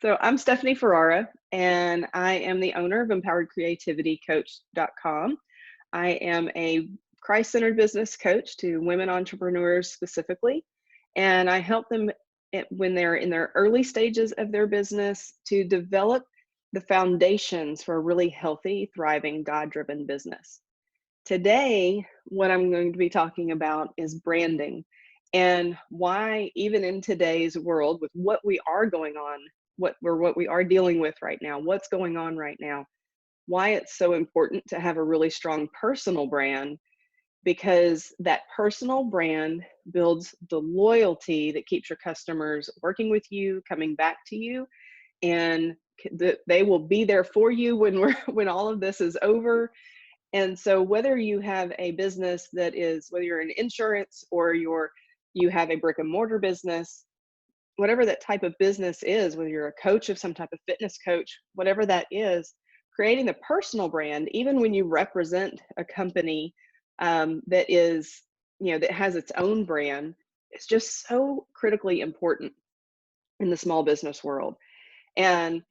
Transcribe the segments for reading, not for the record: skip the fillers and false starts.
So I'm Stephanie Ferrara, and I am the owner of empoweredcreativitycoach.com. I am a Christ-centered business coach to women entrepreneurs specifically, and I help them when they're in their early stages of their business to develop the foundations for a really healthy, thriving, God-driven business. Today, what I'm going to be talking about is branding and why, even in today's world, with what we are going on, what we are dealing with right now, what's going on right now, why it's so important to have a really strong personal brand, because that personal brand builds the loyalty that keeps your customers working with you, coming back to you, and they will be there for you when all of this is over. And so whether you have a business that is, whether you're in insurance or you have a brick and mortar business, whatever that type of business is, whether you're a coach of some type of fitness coach, whatever that is, creating the personal brand, even when you represent a company that is, that has its own brand, is just so critically important in the small business world. And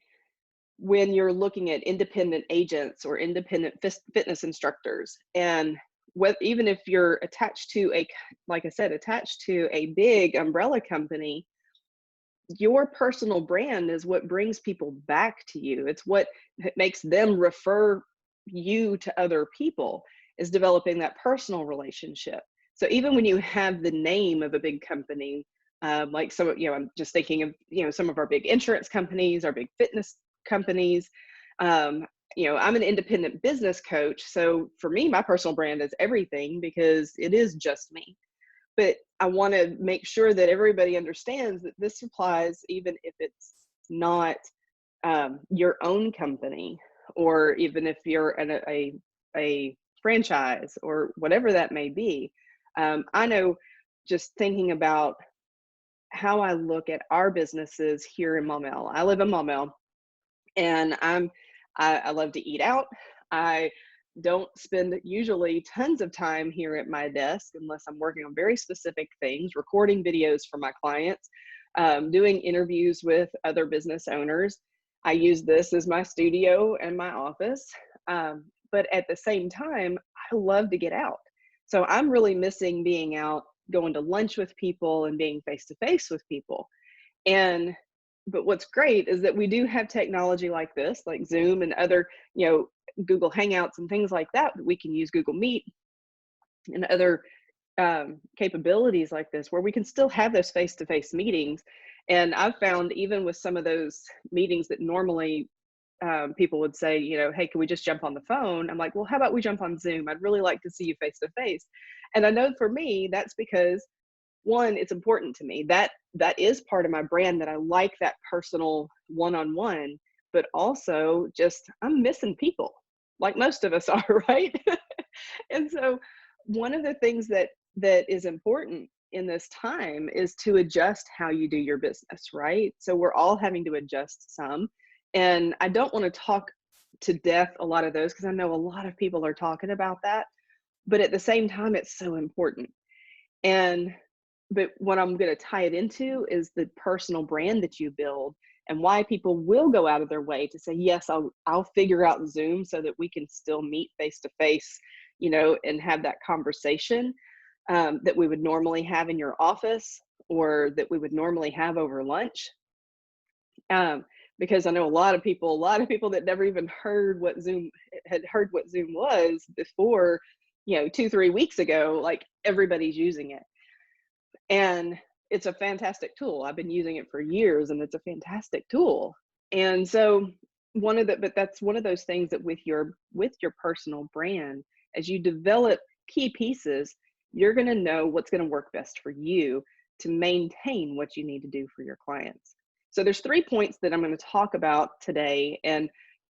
when you're looking at independent agents or independent fitness instructors, and even if you're attached to like I said, attached to a big umbrella company, your personal brand is what brings people back to you. It's what makes them refer you to other people, is developing that personal relationship. So even when you have the name of a big company, like some, I'm just thinking of, some of our big insurance companies, our big fitness companies. I'm an independent business coach. So for me, my personal brand is everything because it is just me. But I want to make sure that everybody understands that this applies even if it's not your own company, or even if you're a franchise or whatever that may be. I know, just thinking about how I look at our businesses here in Maumelle. I live in Maumelle, and I love to eat out. I don't spend usually tons of time here at my desk unless I'm working on very specific things, recording videos for my clients, doing interviews with other business owners. I use this as my studio and my office. But at the same time, I love to get out. So I'm really missing being out, going to lunch with people and being face to face with people. But what's great is that we do have technology like this, like Zoom and other, Google Hangouts and things like that. We can use Google Meet and other capabilities like this, where we can still have those face-to-face meetings. And I've found, even with some of those meetings that normally people would say, hey, can we just jump on the phone? I'm like, well, how about we jump on Zoom? I'd really like to see you face to face. And I know for me, that's because, one, it's important to me. That is part of my brand, that I like that personal one-on-one, but also just I'm missing people, like most of us are, right? And so one of the things that is important in this time is to adjust how you do your business, right? So we're all having to adjust some. And I don't want to talk to death a lot of those, because I know a lot of people are talking about that. But at the same time, it's so important. But what I'm going to tie it into is the personal brand that you build, and why people will go out of their way to say, yes, I'll figure out Zoom so that we can still meet face to face, and have that conversation that we would normally have in your office, or that we would normally have over lunch. Because I know a lot of people that never even heard what Zoom was before, 2-3 weeks ago, like everybody's using it. And it's a fantastic tool. I've been using it for years, and it's a fantastic tool. And so but that's one of those things that with your personal brand, as you develop key pieces, you're going to know what's going to work best for you to maintain what you need to do for your clients. So there's 3 points that I'm going to talk about today, and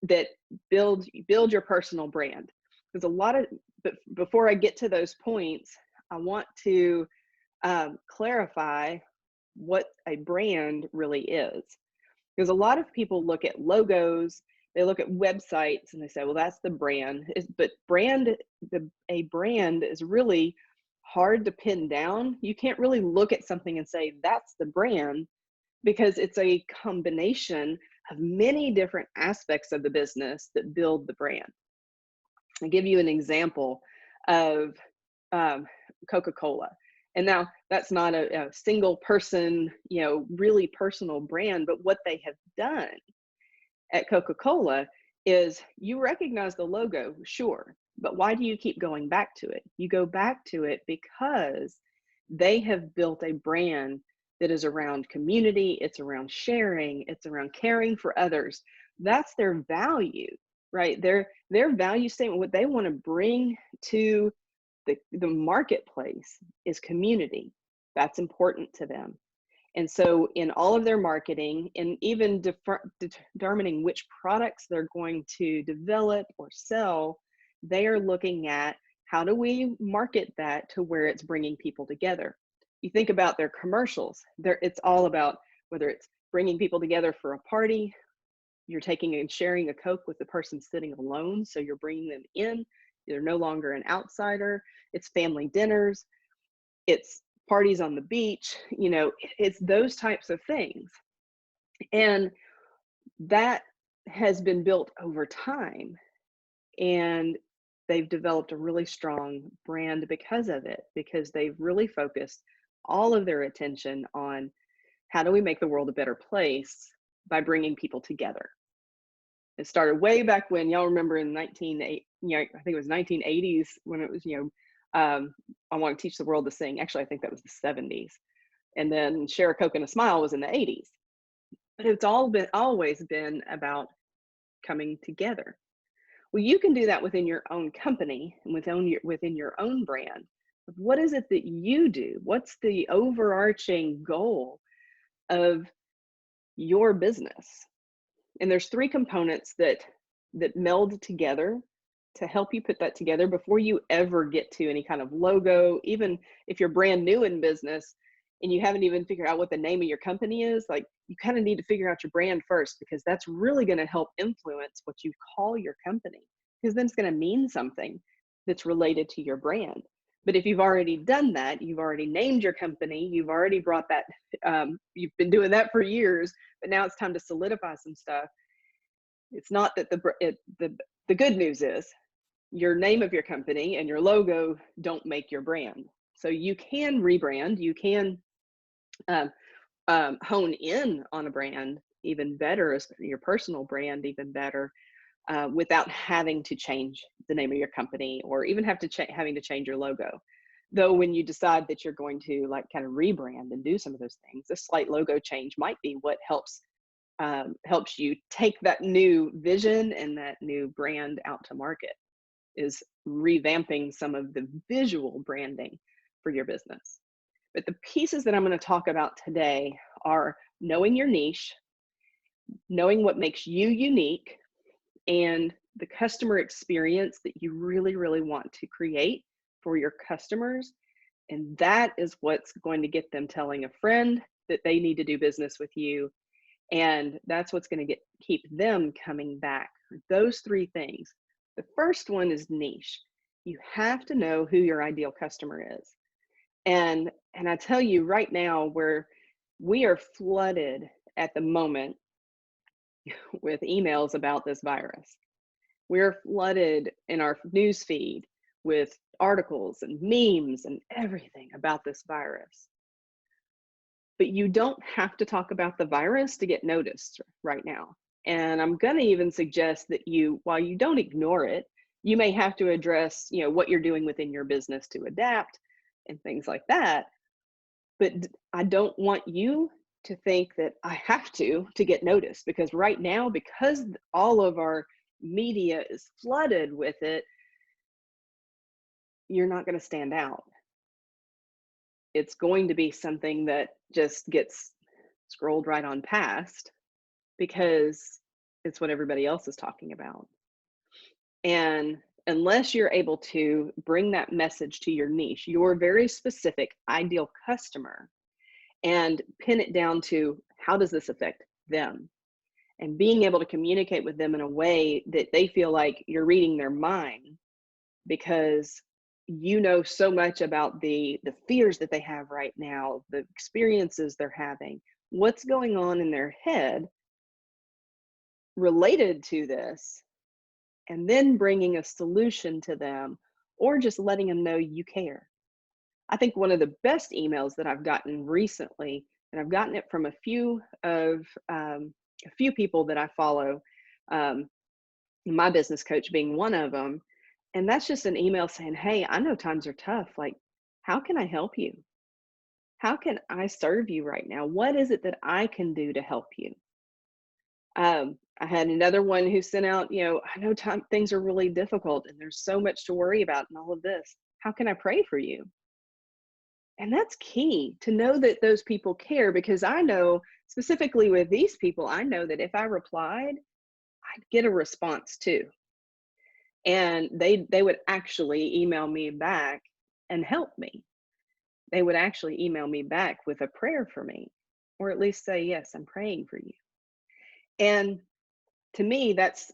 that build your personal brand. Because but before I get to those points, I want to clarify what a brand really is. Because a lot of people look at logos, they look at websites, and they say, well, that's the brand. But a brand is really hard to pin down. You can't really look at something and say, that's the brand, because it's a combination of many different aspects of the business that build the brand. I'll give you an example of Coca-Cola. And now that's not a single person, really personal brand, but what they have done at Coca-Cola is you recognize the logo, sure, but why do you keep going back to it? You go back to it because they have built a brand that is around community, it's around sharing, it's around caring for others. That's their value, right? Their value statement, what they want to bring to the marketplace is community. That's important to them. And so in all of their marketing, and even determining which products they're going to develop or sell, they are looking at how do we market that to where it's bringing people together. You think about their commercials, it's all about whether it's bringing people together for a party, you're taking and sharing a Coke with the person sitting alone, so you're bringing them in, they're no longer an outsider. It's family dinners, it's parties on the beach, it's those types of things. And that has been built over time, and they've developed a really strong brand because of it, because they've really focused all of their attention on how do we make the world a better place by bringing people together. It started way back when, y'all remember in I think it was 1980s when it was, I want to teach the world to sing. Actually, I think that was the 70s. And then Share a Coke and a Smile was in the 80s. But it's always been about coming together. Well, you can do that within your own company and within your own brand. What is it that you do? What's the overarching goal of your business? And there's three components that meld together to help you put that together before you ever get to any kind of logo. Even if you're brand new in business and you haven't even figured out what the name of your company is, like, you kind of need to figure out your brand first, because that's really going to help influence what you call your company, because then it's going to mean something that's related to your brand. But if you've already done that, you've already named your company, you've already brought that, you've been doing that for years, but now it's time to solidify some stuff. It's not that the good news is your name of your company and your logo don't make your brand. So you can rebrand, you can hone in on a brand even better, as your personal brand even better, without having to change the name of your company or even having to change your logo. Though when you decide that you're going to kind of rebrand and do some of those things, a slight logo change might be what helps you take that new vision and that new brand out to market, is revamping some of the visual branding for your business. But the pieces that I'm going to talk about today are knowing your niche, knowing what makes you unique, and the customer experience that you really, really want to create for your customers. And that is what's going to get them telling a friend that they need to do business with you. And that's what's going to keep them coming back. Those three things. The first one is niche. You have to know who your ideal customer is. And I tell you right now, where we are flooded at the moment with emails about this virus. We're flooded in our news feed with articles and memes and everything about this virus. But you don't have to talk about the virus to get noticed right now. And I'm going to even suggest that while you don't ignore it, you may have to address, what you're doing within your business to adapt and things like that. But I don't want you to think that I have to get noticed, because right now, because all of our media is flooded with it, you're not going to stand out. It's going to be something that just gets scrolled right on past because it's what everybody else is talking about. And unless you're able to bring that message to your niche, your very specific ideal customer, and pin it down to how does this affect them, and being able to communicate with them in a way that they feel like you're reading their mind, because you know so much about the fears that they have right now, the experiences they're having, what's going on in their head related to this, and then bringing a solution to them, or just letting them know you care. I think one of the best emails that I've gotten recently, and I've gotten it from a few people that I follow, um, my business coach being one of them. And that's just an email saying, "Hey, I know times are tough. Like, how can I help you? How can I serve you right now? What is it that I can do to help you?" I had another one who sent out, "I know things are really difficult and there's so much to worry about and all of this. How can I pray for you?" And that's key to know that those people care, because I know specifically with these people, I know that if I replied, I'd get a response too. And they would actually email me back and help me. They would actually email me back with a prayer for me, or at least say, "Yes, I'm praying for you." And to me, that's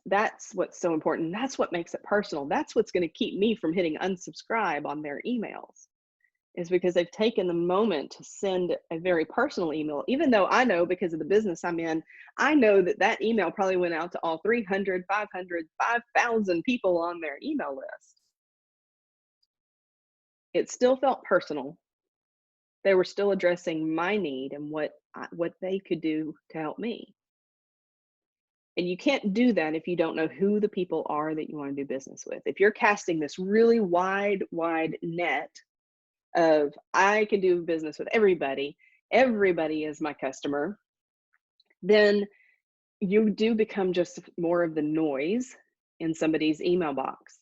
what's so important. That's what makes it personal. That's what's going to keep me from hitting unsubscribe on their emails, is because they've taken the moment to send a very personal email, even though I know, because of the business I'm in, I know that that email probably went out to all 300, 500, 5,000 people on their email list. It still felt personal. They were still addressing my need and what they could do to help me. And you can't do that if you don't know who the people are that you want to do business with. If you're casting this really wide, wide net of, I can do business with everybody, everybody is my customer, then you do become just more of the noise in somebody's email box.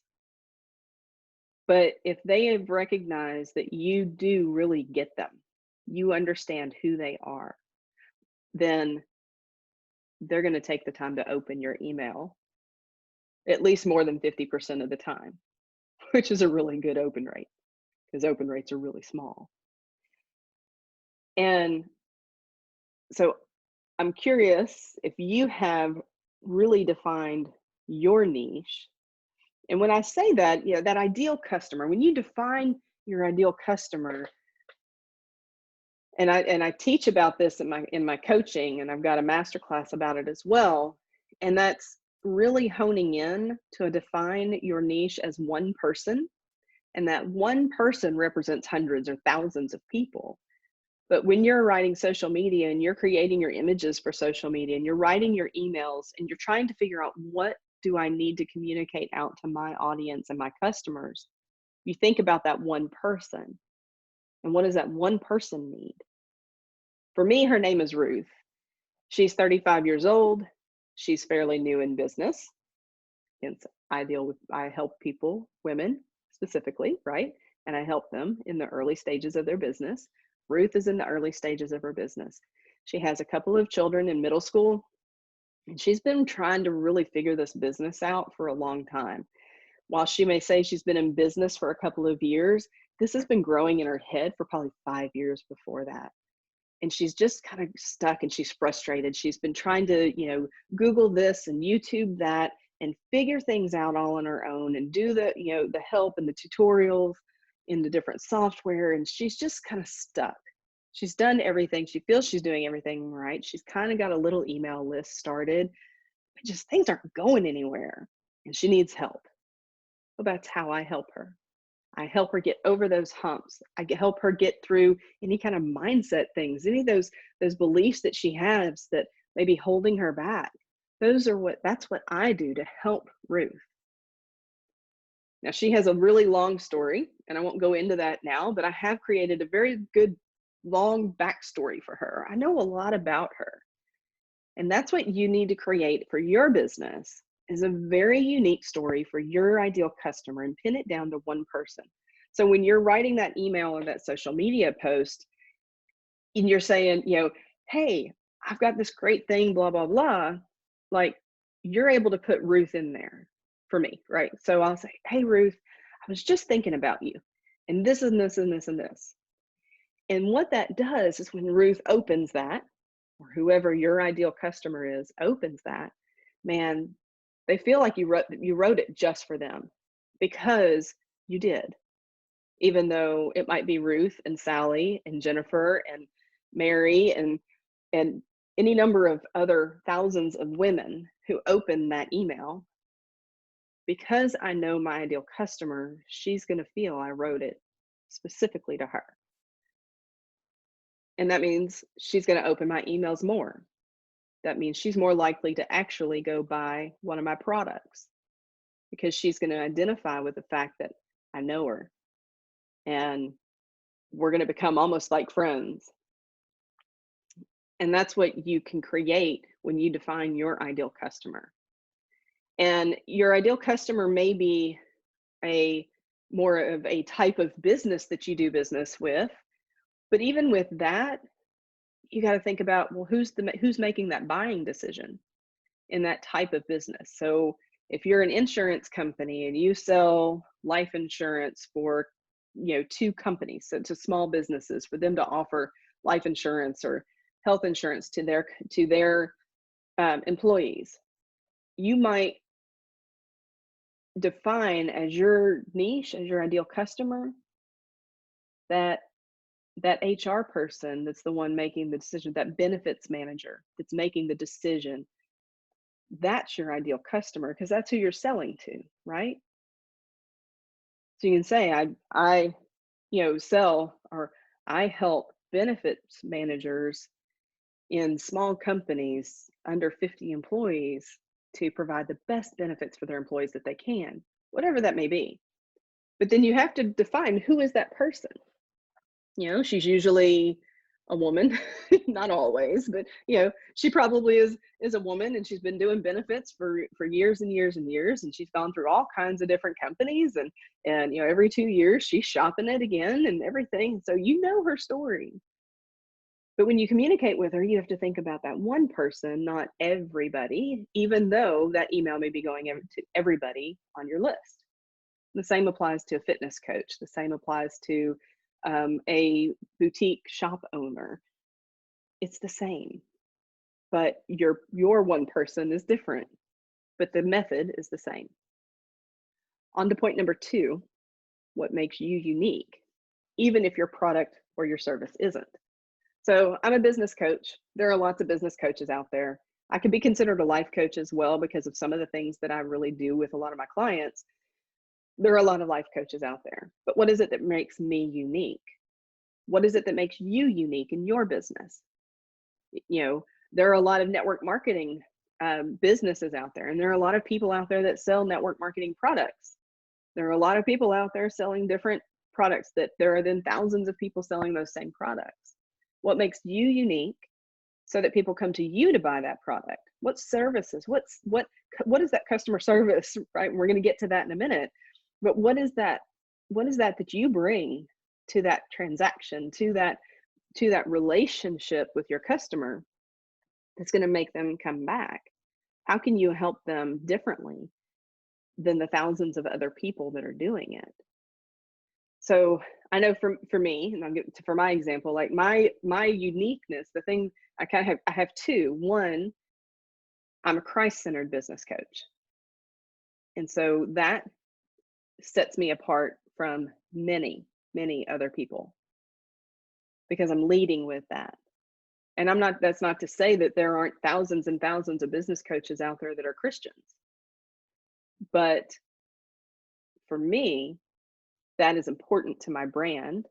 But if they have recognized that you do really get them, you understand who they are, then they're going to take the time to open your email at least more than 50% of the time, which is a really good open rate, because open rates are really small. And so I'm curious if you have really defined your niche. And when I say that, that ideal customer, when you define your ideal customer, and I teach about this in my coaching, and I've got a masterclass about it as well. And that's really honing in to define your niche as one person, and that one person represents hundreds or thousands of people. But when you're writing social media and you're creating your images for social media and you're writing your emails and you're trying to figure out, what do I need to communicate out to my audience and my customers, you think about that one person. And what does that one person need? For me, her name is Ruth. She's 35 years old. She's fairly new in business. Hence, I help people, women specifically, right? And I help them in the early stages of their business. Ruth is in the early stages of her business. She has a couple of children in middle school, and she's been trying to really figure this business out for a long time. While she may say she's been in business for a couple of years, this has been growing in her head for probably 5 years before that. And she's just kind of stuck and she's frustrated. She's been trying to, Google this and YouTube that and figure things out all on her own and do the help and the tutorials in the different software. And she's just kind of stuck. She's done everything. She feels she's doing everything right. She's kind of got a little email list started, but just things aren't going anywhere. And she needs help. Well, that's how I help her. I help her get over those humps. Help her get through any kind of mindset things, any of those beliefs that she has that may be holding her back. That's what I do to help Ruth. Now, she has a really long story, and I won't go into that now, but I have created a very good long backstory for her. I know a lot about her. And that's what you need to create for your business, is a very unique story for your ideal customer, and pin it down to one person. So when you're writing that email or that social media post and you're saying, "Hey, I've got this great thing, blah, blah, blah," like, you're able to put Ruth in there for me, right? So I'll say, "Hey, Ruth, I was just thinking about you, and this and this and this and this." And what that does is, when Ruth opens that, or whoever your ideal customer is opens that, man, they feel like you wrote it just for them, because you did. Even though it might be Ruth and Sally and Jennifer and Mary and and any number of other thousands of women who open that email, because I know my ideal customer, she's going to feel I wrote it specifically to her. And that means she's going to open my emails more. That means she's more likely to actually go buy one of my products because she's going to identify with the fact that I know her and we're going to become almost like friends. And that's what you can create when you define your ideal customer. And your ideal customer may be a more of a type of business that you do business with. But even with that, you got to think about, well, who's making that buying decision in that type of business. So if you're an insurance company and you sell life insurance for, two companies, so to small businesses, for them to offer life insurance or health insurance to their employees, you might define as your niche, as your ideal customer, that HR person that's the one making the decision, that benefits manager that's making the decision, that's your ideal customer because that's who you're selling to, right? So you can say, I sell, or I help benefits managers in small companies under 50 employees to provide the best benefits for their employees that they can, whatever that may be. But then you have to define, who is that person? She's usually a woman, not always, but she probably is a woman, and she's been doing benefits for years and years and years, and she's gone through all kinds of different companies, and every 2 years she's shopping it again and everything. So her story. But when you communicate with her, you have to think about that one person, not everybody, even though that email may be going to everybody on your list. The same applies to a fitness coach. The same applies to a boutique shop owner. It's the same, but your one person is different, but the method is the same. On to point number 2, what makes you unique, even if your product or your service isn't. So I'm a business coach. There are lots of business coaches out there. I could be considered a life coach as well because of some of the things that I really do with a lot of my clients. There are a lot of life coaches out there, but what is it that makes me unique? What is it that makes you unique in your business? There are a lot of network marketing businesses out there, and there are a lot of people out there that sell network marketing products. There are a lot of people out there selling different products that there are then thousands of people selling those same products. What makes you unique so that people come to you to buy that product? What services? What is that customer service, right? We're going to get to that in a minute. But what is that that you bring to that transaction, to that relationship with your customer that's going to make them come back? How can you help them differently than the thousands of other people that are doing it? So I know for me, and I'll get to, for my example, like my uniqueness, the thing I have 2. One, I'm a Christ-centered business coach. And so that sets me apart from many, many other people because I'm leading with that. And that's not to say that there aren't thousands and thousands of business coaches out there that are Christians. But for me, that is important to my brand,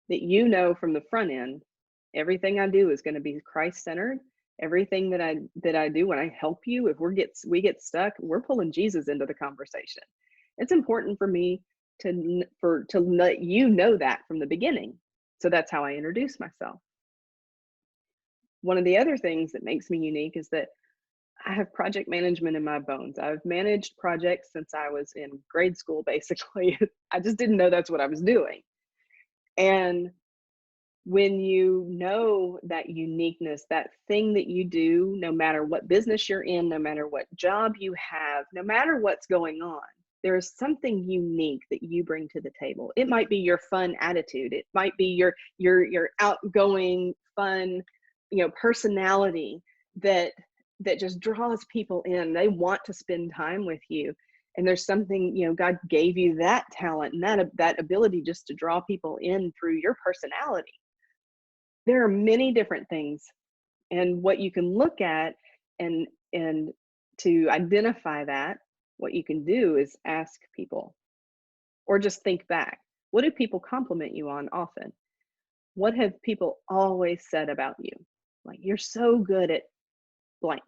that from the front end, everything I do is going to be Christ-centered. Everything that I do when I help you, if we get stuck, we're pulling Jesus into the conversation. It's important for me to let you know that from the beginning. So that's how I introduce myself. One of the other things that makes me unique is that I have project management in my bones. I've managed projects since I was in grade school, basically. I just didn't know that's what I was doing. And when you know that uniqueness, that thing that you do, no matter what business you're in, no matter what job you have, no matter what's going on, there is something unique that you bring to the table. It might be your fun attitude. It might be your outgoing, fun, personality that just draws people in. They want to spend time with you. And there's something, God gave you that talent and that ability just to draw people in through your personality. There are many different things And what you can look at and to identify that, what you can do is ask people or just think back. What do people compliment you on often? What have people always said about you? Like, you're so good at blank.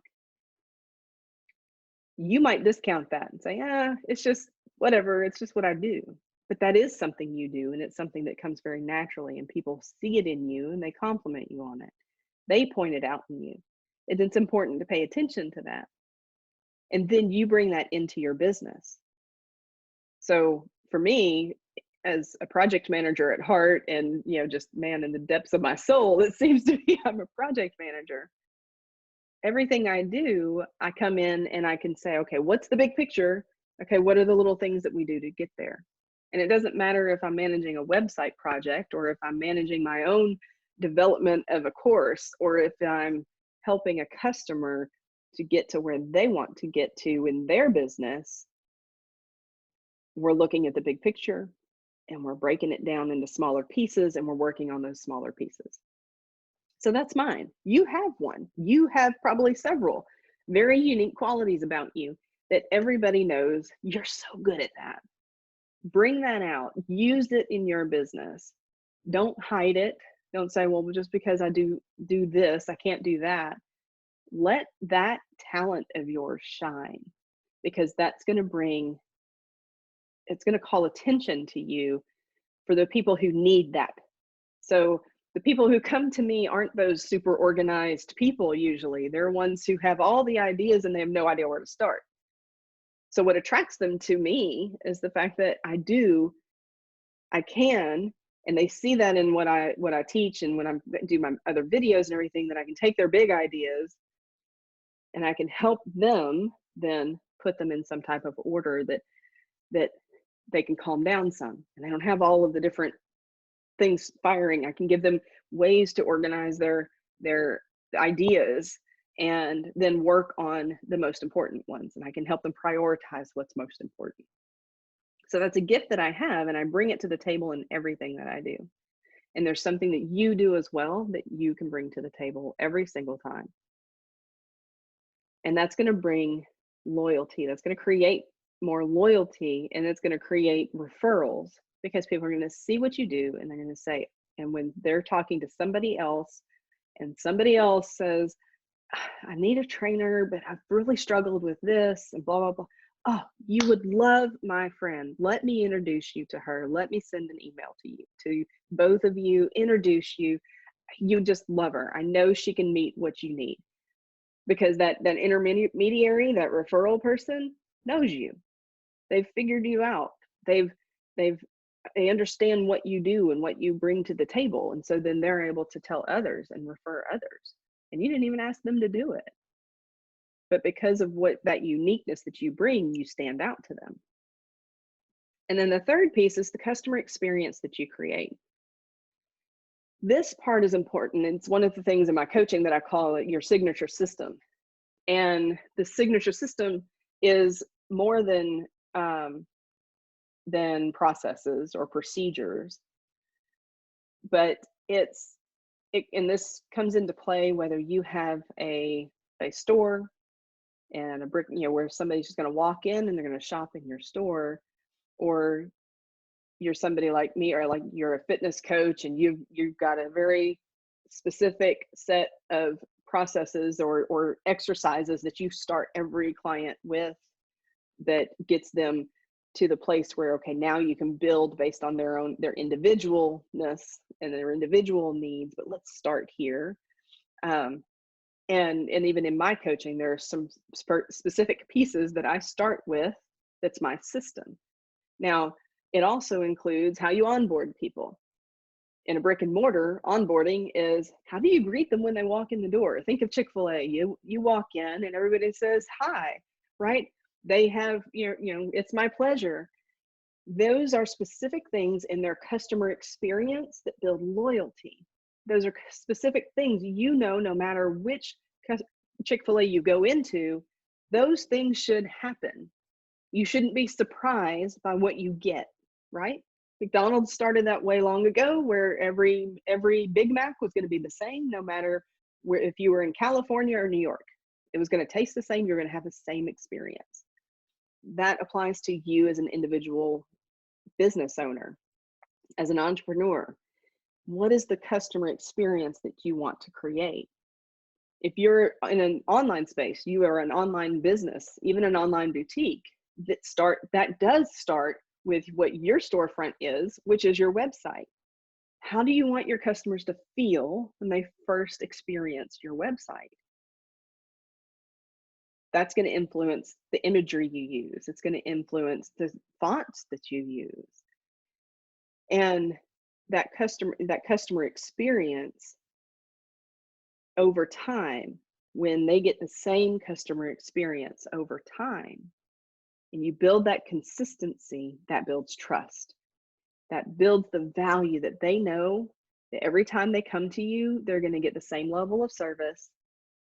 You might discount that and say, ah, it's just whatever, it's just what I do. But that is something you do, and it's something that comes very naturally, and people see it in you and they compliment you on it. They point it out in you. And it's important to pay attention to that. And then you bring that into your business. So for me, as a project manager at heart, and just man, in the depths of my soul, it seems to be I'm a project manager. Everything I do, I come in and I can say, okay, what's the big picture? Okay, what are the little things that we do to get there? And it doesn't matter if I'm managing a website project, or if I'm managing my own development of a course, or if I'm helping a customer to get to where they want to get to in their business. We're looking at the big picture, and we're breaking it down into smaller pieces, and we're working on those smaller pieces. So that's mine. You have one. You have probably several very unique qualities about you that everybody knows you're so good at that. Bring that out. Use it in your business. Don't hide it. Don't say, well, just because I do this, I can't do that. Let that talent of yours shine, because that's going to it's going to call attention to you for the people who need that. So the people who come to me aren't those super organized people usually. They're ones who have all the ideas and they have no idea where to start. So what attracts them to me is the fact that I can, and they see that in what I teach, and when I do my other videos and everything, that I can take their big ideas and I can help them then put them in some type of order that they can calm down some, and they don't have all of the different things firing. I can give them ways to organize their ideas, and then work on the most important ones, and I can help them prioritize what's most important. So that's a gift that I have, and I bring it to the table in everything that I do. And there's something that you do as well that you can bring to the table every single time. And that's going to bring loyalty. That's going to create more loyalty, and it's going to create referrals, because people are going to see what you do and they're going to say, and when they're talking to somebody else and somebody else says, I need a trainer, but I've really struggled with this and blah, blah, blah. Oh, you would love my friend. Let me introduce you to her. Let me send an email to both of you, introduce you. You just love her. I know she can meet what you need, because that intermediary, that referral person knows you. They've figured you out. They understand what you do and what you bring to the table. And so then they're able to tell others and refer others. And you didn't even ask them to do it. But because of that uniqueness that you bring, you stand out to them. And then the third piece is the customer experience that you create. This part is important. It's one of the things in my coaching that I call it your signature system. And the signature system is more than processes or procedures, but and this comes into play whether you have a store and a brick, where somebody's just going to walk in and they're going to shop in your store, or you're somebody like me, or like you're a fitness coach and you've got a very specific set of processes or exercises that you start every client with, that gets them to the place where, okay, now you can build based on their individualness and their individual needs, but let's start here. And even in my coaching, there are some specific pieces that I start with. That's my system. Now, it also includes how you onboard people. In a brick and mortar, onboarding is, how do you greet them when they walk in the door? Think of Chick-fil-A. You walk in and everybody says hi, right? They have, it's my pleasure. Those are specific things in their customer experience that build loyalty. Those are specific things, no matter which Chick-fil-A you go into, those things should happen. You shouldn't be surprised by what you get, right? McDonald's started that way long ago, where every Big Mac was going to be the same, no matter where if you were in California or New York, it was going to taste the same. You're going to have the same experience. That applies to you as an individual business owner, as an entrepreneur. What is the customer experience that you want to create? If you're in an online space, you are an online business, even an online boutique, that does start with what your storefront is, which is your website. How do you want your customers to feel when they first experience your website? That's going to influence the imagery you use. It's going to influence the fonts that you use. And that customer experience over time, when they get the same customer experience over time, and you build that consistency, that builds trust. That builds the value that they know that every time they come to you, they're going to get the same level of service.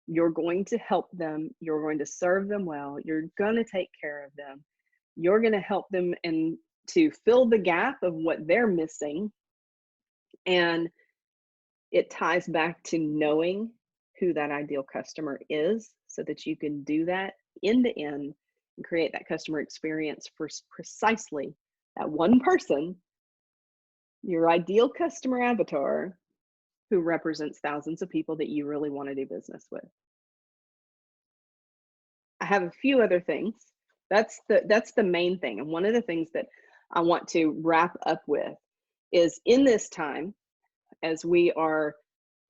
You're going to help them. You're going to serve them well. You're going to take care of them. You're going to help them and to fill the gap of what they're missing. And it ties back to knowing who that ideal customer is so that you can do that end to end and create that customer experience for precisely that one person, your ideal customer avatar, who represents thousands of people that you really want to do business with. I have a few other things. That's the main thing. And one of the things that I want to wrap up with is, in this time, as we are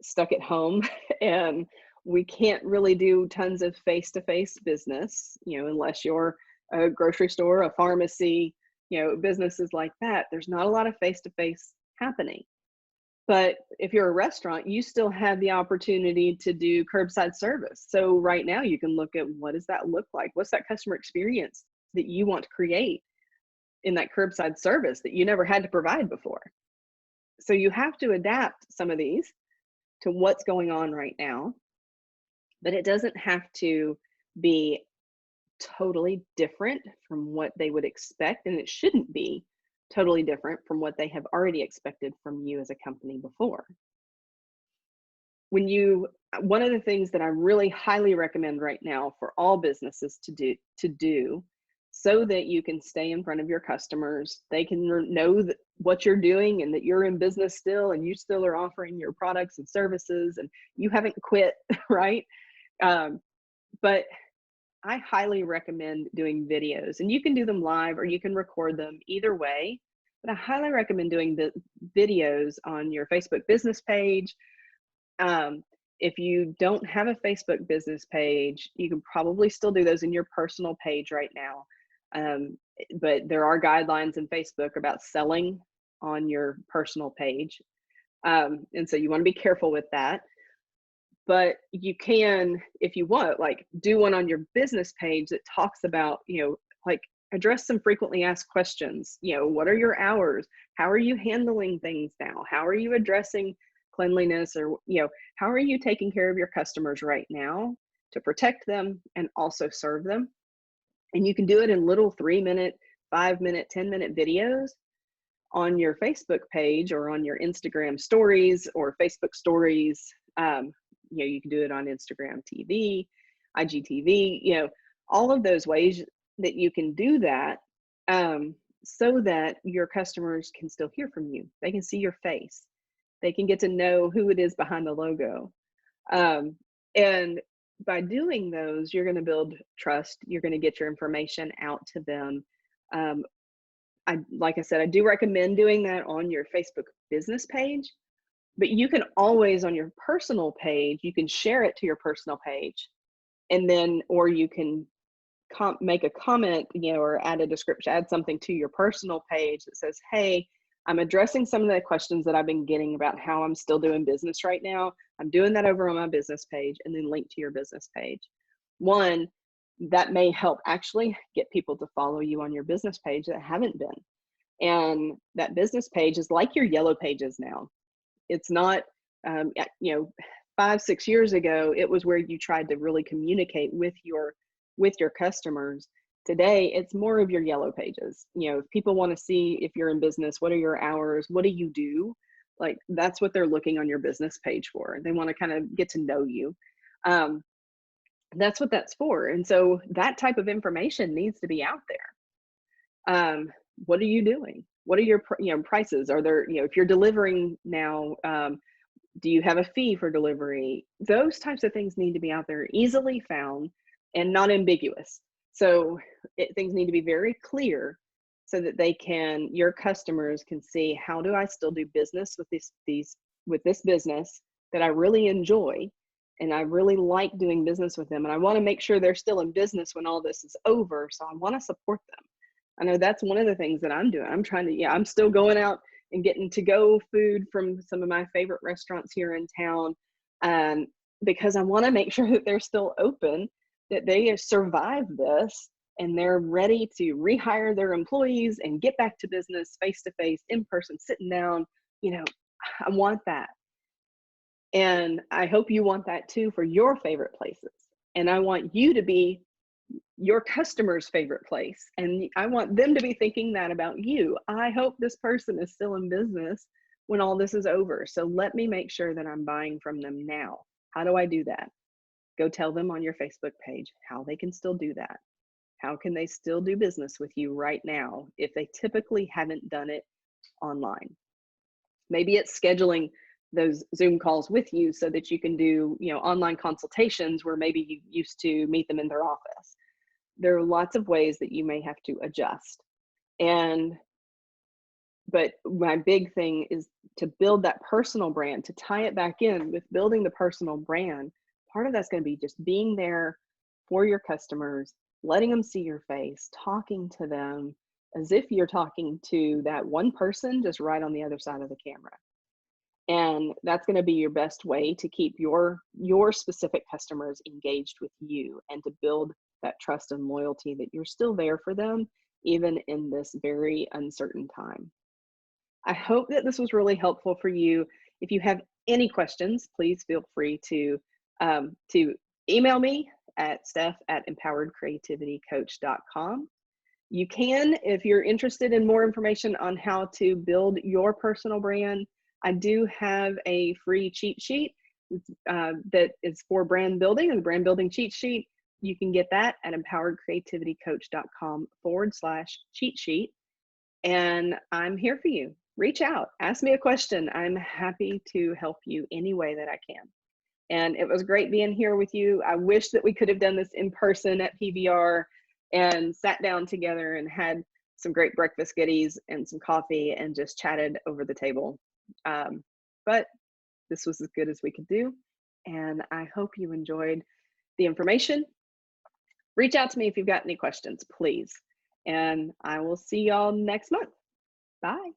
stuck at home and we can't really do tons of face-to-face business, unless you're a grocery store, a pharmacy, businesses like that, there's not a lot of face-to-face happening. But if you're a restaurant, you still have the opportunity to do curbside service. So right now you can look at, what does that look like? What's that customer experience that you want to create in that curbside service that you never had to provide before? So you have to adapt some of these to what's going on right now, but it doesn't have to be totally different from what they would expect, and it shouldn't be totally different from what they have already expected from you as a company before. One of the things that I really highly recommend right now for all businesses to do so that you can stay in front of your customers, they can know what you're doing and that you're in business still, and you still are offering your products and services, and you haven't quit, right? But I highly recommend doing videos, and you can do them live or you can record them, either way. But I highly recommend doing the videos on your Facebook business page. If you don't have a Facebook business page, you can probably still do those in your personal page right now. But there are guidelines in Facebook about selling on your personal page. And so you want to be careful with that. But you can, if you want, like, do one on your business page that talks about, like, address some frequently asked questions. What are your hours? How are you handling things now? How are you addressing cleanliness? Or, how are you taking care of your customers right now to protect them and also serve them? And you can do it in little 3-minute, 5-minute, 10-minute videos on your Facebook page or on your Instagram stories or Facebook stories. You can do it on Instagram TV, IGTV, all of those ways that you can do that, so that your customers can still hear from you. They can see your face. They can get to know who it is behind the logo. And by doing those, you're going to build trust. You're going to get your information out to them. Like I said, I do recommend doing that on your Facebook business page. But you can always, on your personal page, you can share it to your personal page, and then, or you can make a comment, or add a description, add something to your personal page that says, hey, I'm addressing some of the questions that I've been getting about how I'm still doing business right now. I'm doing that over on my business page, and then link to your business page. One, that may help actually get people to follow you on your business page that haven't been. And that business page is like your yellow pages now. It's not, 5-6 years ago, it was where you tried to really communicate with your customers. Today, it's more of your yellow pages. If people want to see if you're in business, what are your hours? What do you do? Like that's what they're looking on your business page for. They want to kind of get to know you. Um, that's what that's for. And so that type of information needs to be out there. What are you doing? What are your prices? Are there, if you're delivering now, do you have a fee for delivery? Those types of things need to be out there, easily found and not ambiguous. So things need to be very clear so that your customers can see, how do I still do business with this business that I really enjoy, and I really like doing business with them, and I want to make sure they're still in business when all this is over. So I want to support them. I know that's one of the things that I'm doing. I'm trying to, I'm still going out and getting to-go food from some of my favorite restaurants here in town, because I want to make sure that they're still open, that they have survived this, and they're ready to rehire their employees and get back to business face-to-face, in person, sitting down. I want that. And I hope you want that too for your favorite places. And I want you to be your customer's favorite place. And I want them to be thinking that about you. I hope this person is still in business when all this is over. So let me make sure that I'm buying from them now. How do I do that? Go tell them on your Facebook page how they can still do that. How can they still do business with you right now if they typically haven't done it online? Maybe it's scheduling those Zoom calls with you so that you can do, online consultations where maybe you used to meet them in their office. There are lots of ways that you may have to adjust. But my big thing is to build that personal brand, to tie it back in with building the personal brand. Part of that's going to be just being there for your customers, letting them see your face, talking to them as if you're talking to that one person just right on the other side of the camera. And that's going to be your best way to keep your specific customers engaged with you, and to build that trust and loyalty that you're still there for them, even in this very uncertain time. I hope that this was really helpful for you. If you have any questions, please feel free to email me at steph@empoweredcreativitycoach.com. You can, if you're interested in more information on how to build your personal brand, I do have a free cheat sheet that is for brand building, and the brand building cheat sheet. You can get that at empoweredcreativitycoach.com/cheat sheet. And I'm here for you. Reach out, ask me a question. I'm happy to help you any way that I can. And it was great being here with you. I wish that we could have done this in person at PVR and sat down together and had some great breakfast goodies and some coffee and just chatted over the table. But this was as good as we could do. And I hope you enjoyed the information. Reach out to me if you've got any questions, please. And I will see y'all next month. Bye.